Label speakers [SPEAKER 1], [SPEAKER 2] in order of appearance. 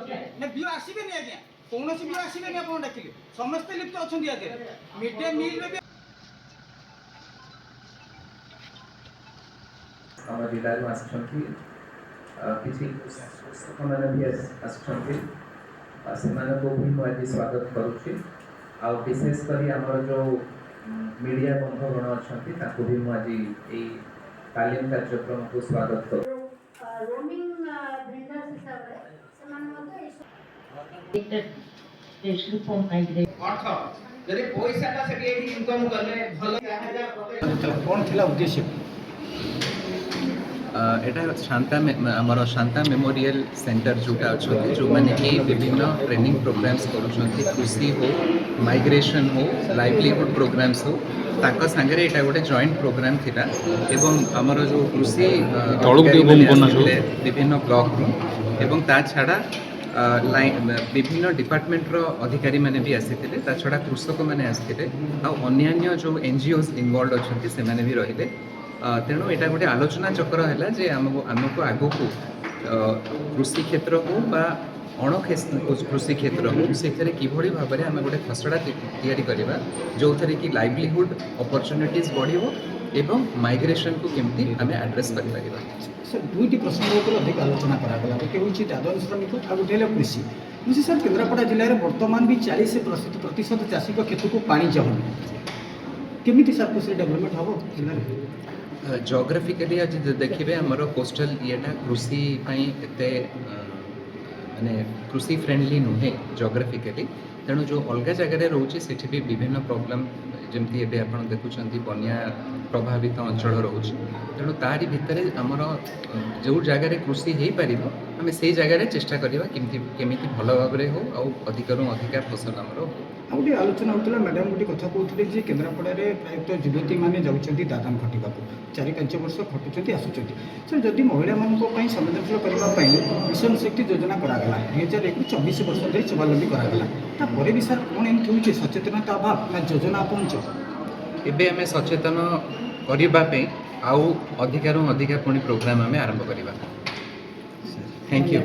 [SPEAKER 1] ना बियो आसीबेनी आज्ञा कौन बियो आसीबेनी आप डाकिले समस्ते लिप्त अच्छा आगे मिड डे मिल में
[SPEAKER 2] ଆମ ଜିଲ୍ଲାରୁ ଆସିଛନ୍ତି କିଛି ଶିକ୍ଷକମାନେ ବି ଆସିଛନ୍ତି ସେମାନଙ୍କୁ ବି ମୁଁ ଆଜି ସ୍ୱାଗତ କରୁଛି ଆଉ ବିଶେଷ କରି ଆମର ଯେଉଁ ମିଡ଼ିଆ ବନ୍ଧୁଗଣ ଅଛନ୍ତି ତାଙ୍କୁ ବି ମୁଁ ଆଜି ଏଇ ତାଲିମ କାର୍ଯ୍ୟକ୍ରମକୁ ସ୍ୱାଗତ କରୁଛି।
[SPEAKER 1] ଯଦି ପଇସାଟା ସେଠି ଏଠି ଇନକମ୍ କଲେ ଭଲ କ'ଣ ଥିଲା ଉଦ୍ଦେଶ୍ୟ?
[SPEAKER 2] এটা আমার শান্তা মেমোরিয়াল সেন্টার যেটা অনেক যে বিভিন্ন ট্রেনিং প্রোগ্রামস করছেন কৃষি হো মাইগ্রেশন হো লাইভলিহুড প্রোগ্রামস হো তাଙ୍କ ସାଙ୍ଗରେ ଏଇଟା ଗୋଟେ ଜଏଣ୍ଟ ପ୍ରୋଗ୍ରାମ୍ ଥିଲା ଏବଂ ଆମର ଯେଉଁ କୃଷି ବିଭିନ୍ନ ବ୍ଲକରୁ ଏବଂ ତା ଛଡ଼ା ବିଭିନ୍ନ ଡିପାର୍ଟମେଣ୍ଟର ଅଧିକାରୀମାନେ ବି ଆସିଥିଲେ ତା ଛଡ଼ା କୃଷକମାନେ ଆସିଥିଲେ ଆଉ ଅନ୍ୟାନ୍ୟ ଯେଉଁ NGOs ଇନଭଲ୍ଭ ଅଛନ୍ତି ସେମାନେ ବି ରହିଲେ ତେଣୁ ଏଇଟା ଗୋଟେ ଆଲୋଚନା ଚକ୍ର ହେଲା ଯେ ଆମକୁ ଆଗକୁ କୃଷି କ୍ଷେତ୍ର ହଉ ବା କୃଷି କ୍ଷେତ୍ର ହଉ ସେଥିରେ କିଭଳି ଭାବରେ ଆମେ ଗୋଟେ ଖସଡ଼ା ତିଆରି କରିବା ଯେଉଁଥିରେ କି ଲାଇଭଲିହୁଡ୍ ଅପରଚ୍ୟୁନିଟିଜ୍ ବଢ଼ିବ ଏବଂ ମାଇଗ୍ରେସନକୁ କେମିତି ଆମେ ଆଡ୍ରେସ୍ କରିପାରିବା।
[SPEAKER 1] सर दुईटी प्रसंग पर अधिक आलोचना करागला गोटे हूँ दादन श्रमिक आ गोटे कृषि कृषि सर केन्द्रापड़ा जिले में बर्तमान भी 40% चाषी क्षेत्र को पानी जाऊनी केमी सर कृषि डेवलपमेंट हम जिले में
[SPEAKER 2] जोग्राफिकली आज देखिए आमर कोस्टल येटा कृषि एते माने कृषि फ्रेंडली नुहे जोग्राफिकली तेणु जो अलग जगह रोचे से भी विभिन्न प्रोब्लेम जमती एबे आपण देखुछंती बन्या प्रभावित अंचल रोचे तेणु तारी भितर आमर जो जगार कृषि हो पार आम से जगार चेष्टा करवा केमी भल भाव हो अधिकरू अधिक फसल आमर
[SPEAKER 1] गोटे आलोचना होता मैडम गोटे कथा कहते हैं केन्द्रापड़ा प्रायतः युवती मैंने जाऊँच दादन खटा 4-5 वर्ष खटुंट आसुँच सर जदि महिला मानी संवेदनशील करने मिशन शक्ति योजना कराला 2024 वर्ष धरी स्वावलम्बी कराला तापर भी सर कौन एमती हो सचेतनता अभाव ना योजना पहुँच
[SPEAKER 2] एबे आम सचेतन करने आउ अधिकारु अधिक पुणी प्रोग्राम आम आरंभ करवा। Thank you.